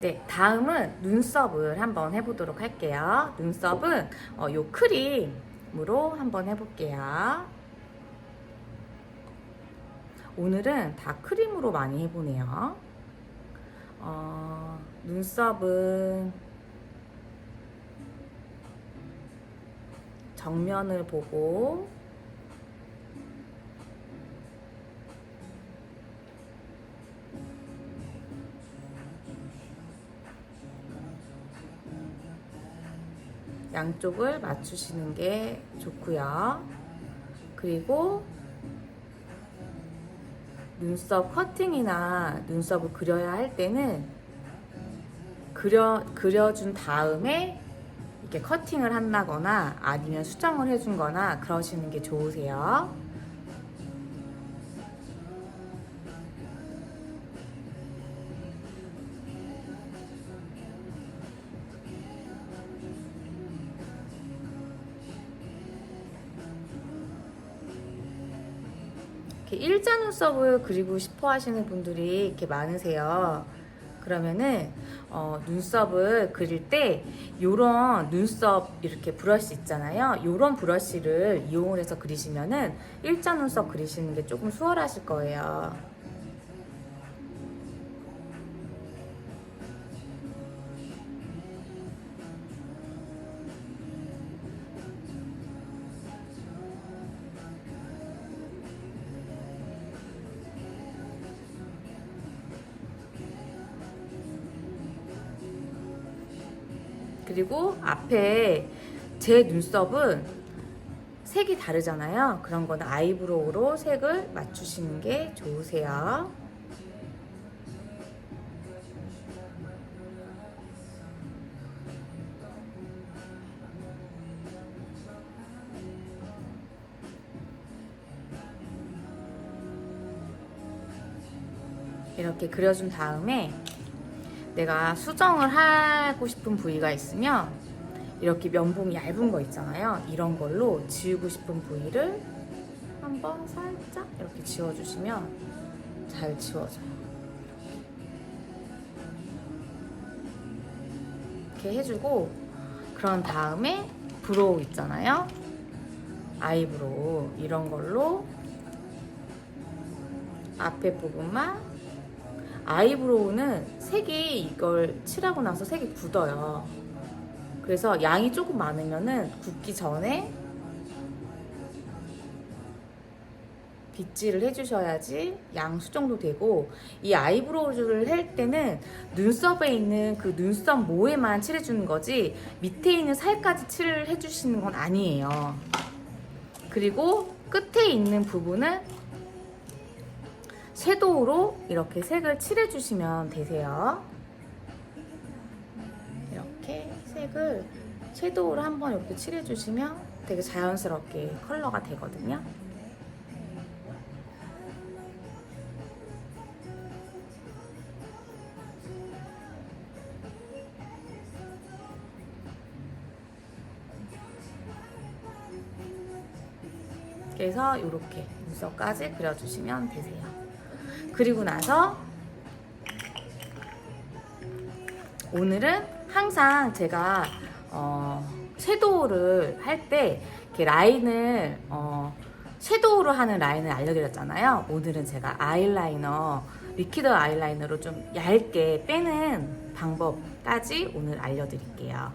네, 다음은 눈썹을 한번 해보도록 할게요. 눈썹은 요 크림으로 한번 해볼게요. 오늘은 다 크림으로 많이 해보네요. 눈썹은 정면을 보고 양쪽을 맞추시는 게 좋고요. 그리고 눈썹 커팅이나 눈썹을 그려야 할 때는 그려준 다음에 이렇게 커팅을 한다거나 아니면 수정을 해준 거나 그러시는 게 좋으세요. 이렇게 일자 눈썹을 그리고 싶어 하시는 분들이 이렇게 많으세요. 그러면은 눈썹을 그릴 때 요런 눈썹 이렇게 브러쉬 있잖아요. 요런 브러쉬를 이용을 해서 그리시면은 일자 눈썹 그리시는 게 조금 수월하실 거예요. 그리고 앞에 제 눈썹은 색이 다르잖아요. 그런 거는 아이브로우로 색을 맞추시는 게 좋으세요. 이렇게 그려준 다음에 내가 수정을 하고 싶은 부위가 있으면 이렇게 면봉이 얇은 거 있잖아요. 이런 걸로 지우고 싶은 부위를 한번 살짝 이렇게 지워주시면 잘 지워져요. 이렇게 해주고 그런 다음에 브로우 있잖아요. 아이브로우 이런 걸로 앞에 부분만 아이브로우는 색이 이걸 칠하고 나서 색이 굳어요. 그래서 양이 조금 많으면은 굳기 전에 빗질을 해주셔야지 양 수정도 되고, 이 아이브로우를 할 때는 눈썹에 있는 그 눈썹 모에만 칠해주는 거지 밑에 있는 살까지 칠을 해주시는 건 아니에요. 그리고 끝에 있는 부분은 섀도우로 이렇게 색을 칠해주시면 되세요. 이렇게 색을 섀도우로 한번 이렇게 칠해주시면 되게 자연스럽게 컬러가 되거든요. 그래서 이렇게 눈썹까지 그려주시면 되세요. 그리고 나서 오늘은 항상 제가 섀도우를 할 때 이렇게 라인을 섀도우로 하는 라인을 알려드렸잖아요. 오늘은 제가 아이라이너, 리퀴드 아이라이너로 좀 얇게 빼는 방법까지 오늘 알려드릴게요.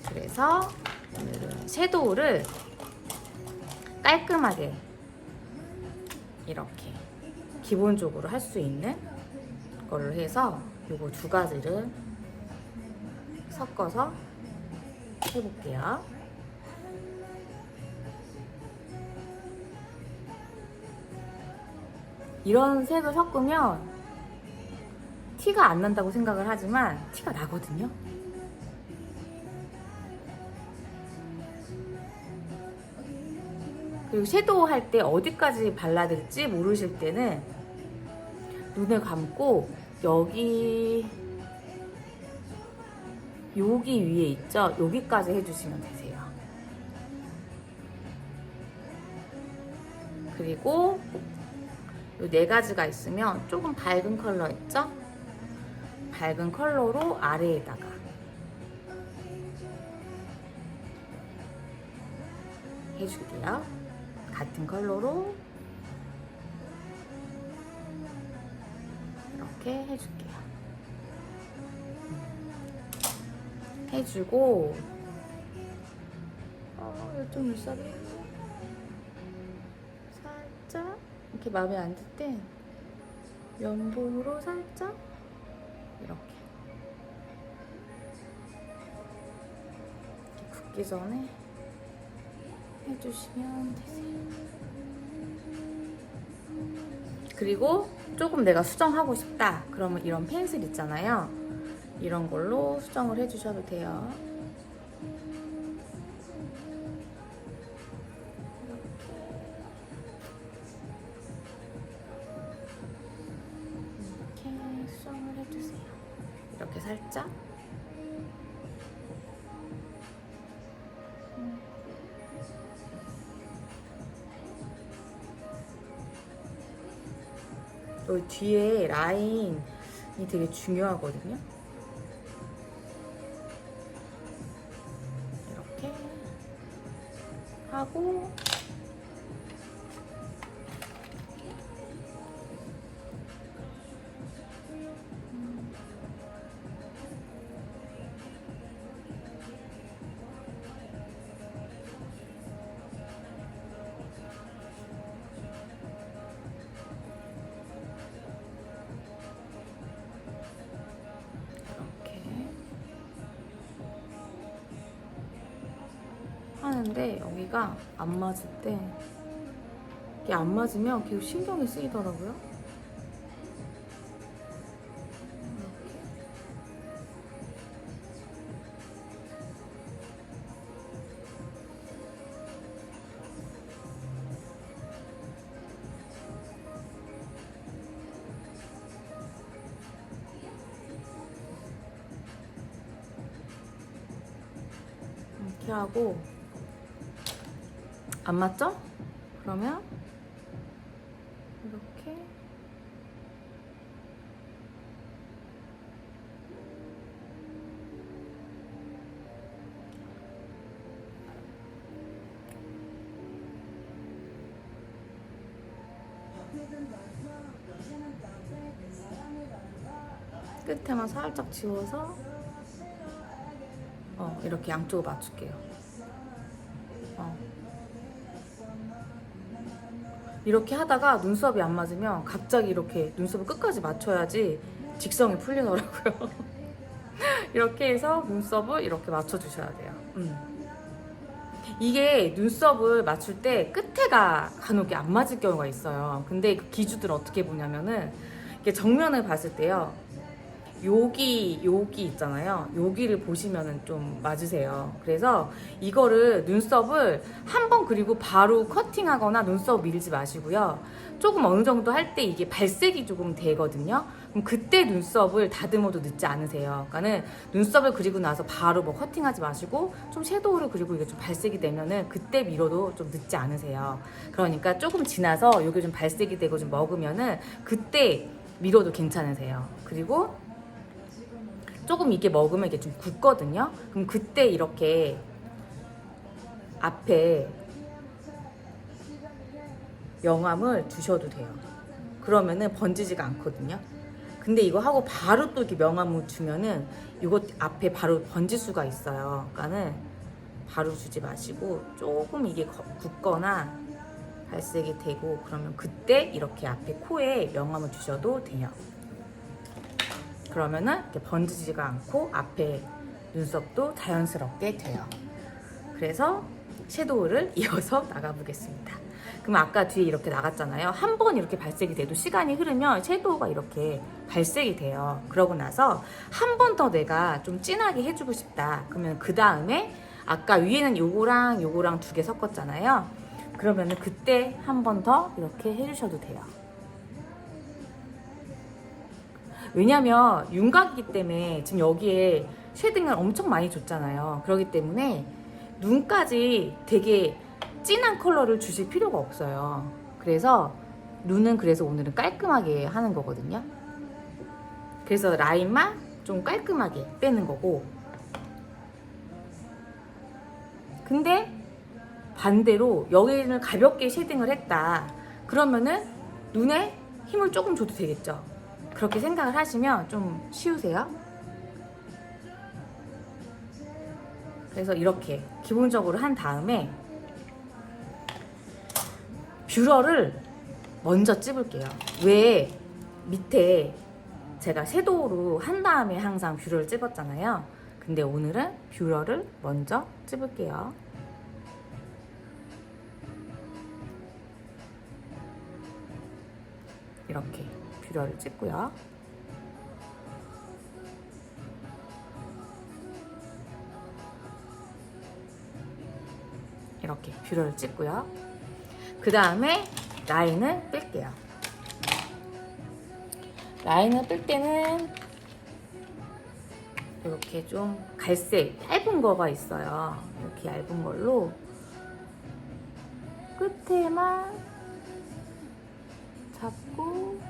그래서 오늘은 섀도우를 깔끔하게 이렇게 기본적으로 할 수 있는 거를 해서 요거 두 가지를 섞어서 해볼게요. 이런 색을 섞으면 티가 안 난다고 생각을 하지만 티가 나거든요. 그리고 섀도우 할 때 어디까지 발라야 될지 모르실 때는 눈을 감고 여기 위에 있죠? 여기까지 해주시면 되세요. 그리고 이 네 가지가 있으면 조금 밝은 컬러 있죠? 밝은 컬러로 아래에다가 해줄게요. 같은 컬러로 이렇게 해줄게요. 해주고 이쪽 눈썹이 살짝 이렇게 마음에 안 들 때 면봉으로 살짝 이렇게 붓기 전에 해주시면 되세요. 그리고 조금 내가 수정하고 싶다 그러면 이런 펜슬 있잖아요. 이런 걸로 수정을 해주셔도 돼요. 이렇게 수정을 해주세요. 이렇게 살짝. 여기 뒤에 라인이 되게 중요하거든요. 이렇게 하고 하는데 여기가 안 맞을 때 이게 안 맞으면 계속 신경이 쓰이더라고요. 이렇게 하고 안 맞죠? 그러면 이렇게 끝에만 살짝 지워서 이렇게 양쪽을 맞출게요. 이렇게 하다가 눈썹이 안 맞으면 갑자기 이렇게 눈썹을 끝까지 맞춰야지 직성이 풀리더라고요. 이렇게 해서 눈썹을 이렇게 맞춰주셔야 돼요. 이게 눈썹을 맞출 때 끝에가 간혹 안 맞을 경우가 있어요. 근데 그 기준을 어떻게 보냐면은 이게 정면을 봤을 때요. 여기 있잖아요. 여기를 보시면은 좀 맞으세요. 그래서 이거를 눈썹을 한 번 그리고 바로 커팅하거나 눈썹 밀지 마시고요. 조금 어느 정도 할 때 이게 발색이 조금 되거든요. 그럼 그때 눈썹을 다듬어도 늦지 않으세요. 그러니까는 눈썹을 그리고 나서 바로 뭐 커팅하지 마시고 좀 섀도우를 그리고 이게 좀 발색이 되면은 그때 밀어도 좀 늦지 않으세요. 그러니까 조금 지나서 이게 좀 발색이 되고 좀 먹으면은 그때 밀어도 괜찮으세요. 그리고 조금 이게 먹으면 이게 좀 굳거든요. 그럼 그때 이렇게 앞에 명암을 두셔도 돼요. 그러면은 번지지가 않거든요. 근데 이거 하고 바로 또 이렇게 명암을 주면은 이거 앞에 바로 번질 수가 있어요. 그러니까는 바로 주지 마시고 조금 이게 굳거나 발색이 되고 그러면 그때 이렇게 앞에 코에 명암을 주셔도 돼요. 그러면은 이렇게 번지지가 않고 앞에 눈썹도 자연스럽게 돼요. 그래서 섀도우를 이어서 나가보겠습니다. 그럼 아까 뒤에 이렇게 나갔잖아요. 한 번 이렇게 발색이 돼도 시간이 흐르면 섀도우가 이렇게 발색이 돼요. 그러고 나서 한 번 더 내가 좀 진하게 해주고 싶다. 그러면 그 다음에 아까 위에는 요거랑 요거랑 두 개 섞었잖아요. 그러면은 그때 한 번 더 이렇게 해주셔도 돼요. 왜냐면 윤곽이기 때문에 지금 여기에 쉐딩을 엄청 많이 줬잖아요. 그렇기 때문에 눈까지 되게 진한 컬러를 주실 필요가 없어요. 그래서 눈은 그래서 오늘은 깔끔하게 하는 거거든요. 그래서 라인만 좀 깔끔하게 빼는 거고, 근데 반대로 여기는 가볍게 쉐딩을 했다 그러면은 눈에 힘을 조금 줘도 되겠죠. 그렇게 생각을 하시면 좀 쉬우세요. 그래서 이렇게 기본적으로 한 다음에 뷰러를 먼저 찝을게요. 왜 밑에 제가 섀도우로 한 다음에 항상 뷰러를 찝었잖아요. 근데 오늘은 뷰러를 먼저 찝을게요. 이렇게 뷰러를 찝고요. 이렇게 뷰러를 찝고요. 그 다음에 라인을 뺄게요. 라인을 뺄 때는 이렇게 좀 갈색 얇은 거가 있어요. 이렇게 얇은 걸로 끝에만 잡고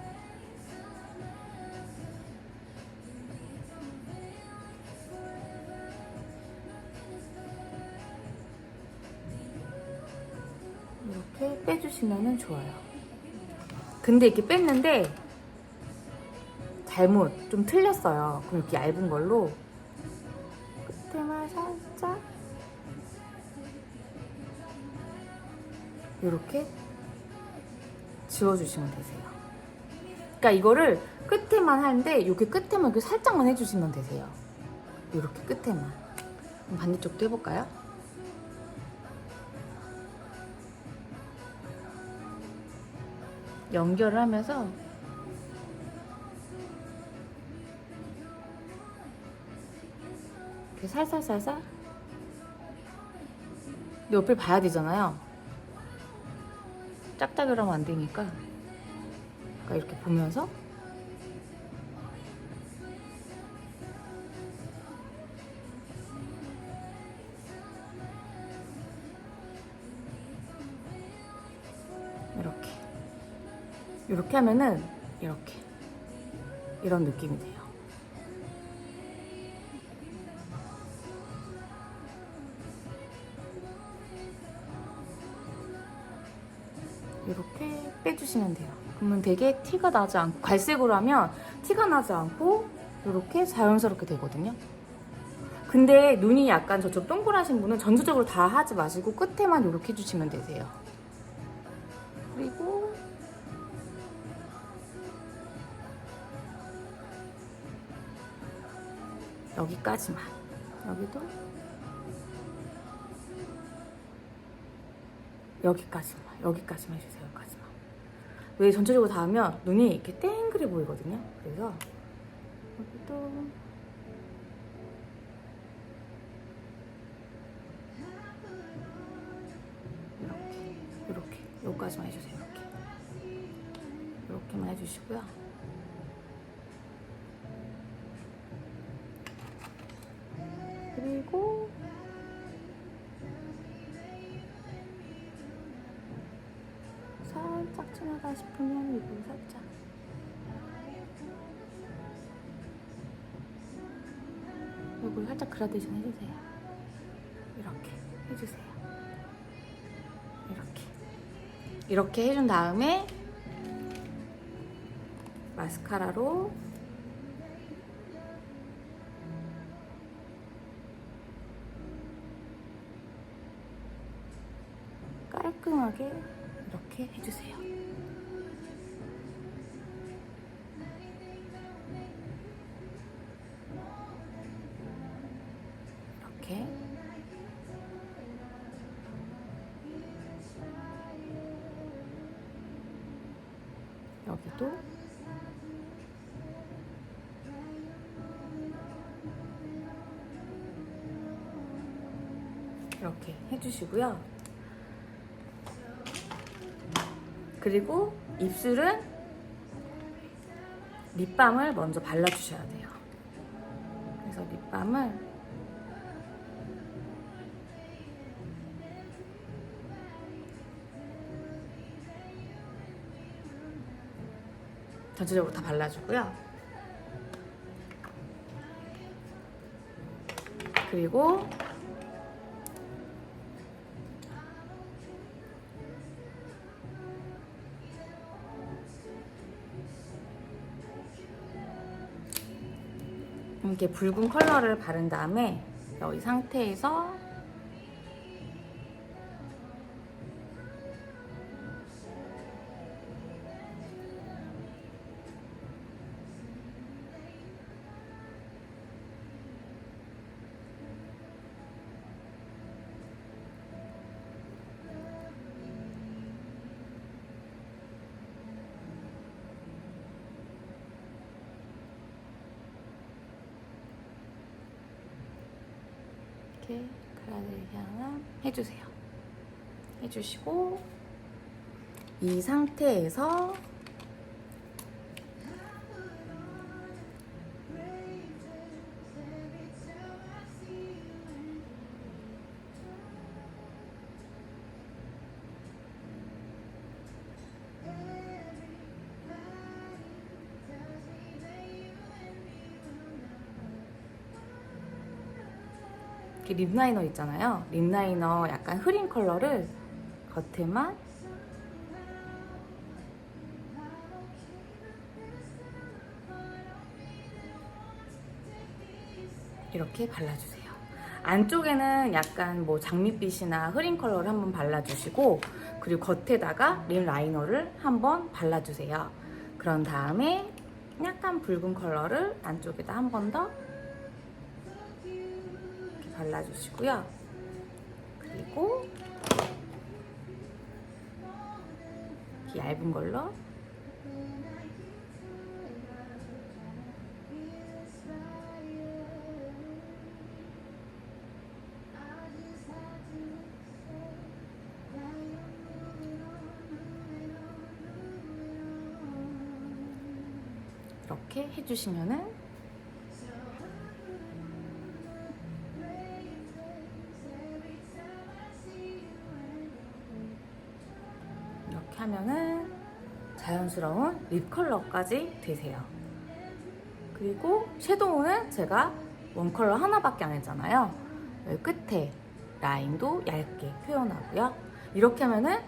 이렇게 빼주시면 좋아요. 근데 이렇게 뺐는데 잘못 좀 틀렸어요. 그럼 이렇게 얇은 걸로 끝에만 살짝 이렇게 지워주시면 되세요. 그러니까 이거를 끝에만 하는데 이렇게 끝에만 이렇게 살짝만 해주시면 되세요. 이렇게 끝에만. 그럼 반대쪽도 해볼까요? 연결을 하면서 이렇게 살살살살. 근데 옆을 봐야 되잖아요. 짝짝이로 하면 안 되니까. 그러니까 이렇게 보면서 이렇게 하면은 이렇게 이런 느낌이 돼요. 이렇게 빼주시면 돼요. 그러면 되게 티가 나지 않고, 갈색으로 하면 티가 나지 않고 이렇게 자연스럽게 되거든요. 근데 눈이 약간 저쪽 동그라신 분은 전체적으로 다 하지 마시고 끝에만 이렇게 해주시면 되세요. 그리고 여기까지만. 여기도 여기까지만 해주세요. 여기까지만. 왜 전체적으로 다 하면 눈이 이렇게 땡그레 보이거든요. 그래서 여기도 이렇게 여기까지만 해주세요. 이렇게만 해주시고요. 그리고 살짝 진하다 싶으면 이거 살짝 이걸 살짝 그라데이션 해주세요. 이렇게 해주세요. 이렇게 해준 다음에 마스카라로 깔끔하게 이렇게 해주세요. 이렇게 여기도 이렇게 해주시고요. 그리고 입술은 립밤을 먼저 발라주셔야 돼요. 그래서 립밤을 전체적으로 다 발라주고요. 그리고 이렇게 붉은 컬러를 바른 다음에 여기 상태에서 이렇게 그라데이션을 해주세요. 해주시고 이 상태에서 이렇게 립 라이너 있잖아요. 립 라이너 약간 흐린 컬러를 겉에만 이렇게 발라주세요. 안쪽에는 약간 뭐 장밋빛이나 흐린 컬러를 한번 발라주시고, 그리고 겉에다가 립 라이너를 한번 발라주세요. 그런 다음에 약간 붉은 컬러를 안쪽에다 한 번 더 발라주시고요. 그리고 이렇게 얇은 걸로 이렇게 해주시면은 이렇게 하면은 자연스러운 립 컬러까지 되세요. 그리고 섀도우는 제가 원 컬러 하나밖에 안 했잖아요. 여기 끝에 라인도 얇게 표현하고요. 이렇게 하면은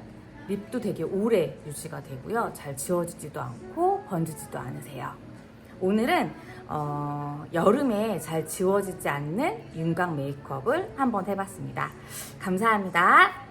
립도 되게 오래 유지가 되고요. 잘 지워지지도 않고 번지지도 않으세요. 오늘은 여름에 잘 지워지지 않는 윤곽 메이크업을 한번 해봤습니다. 감사합니다.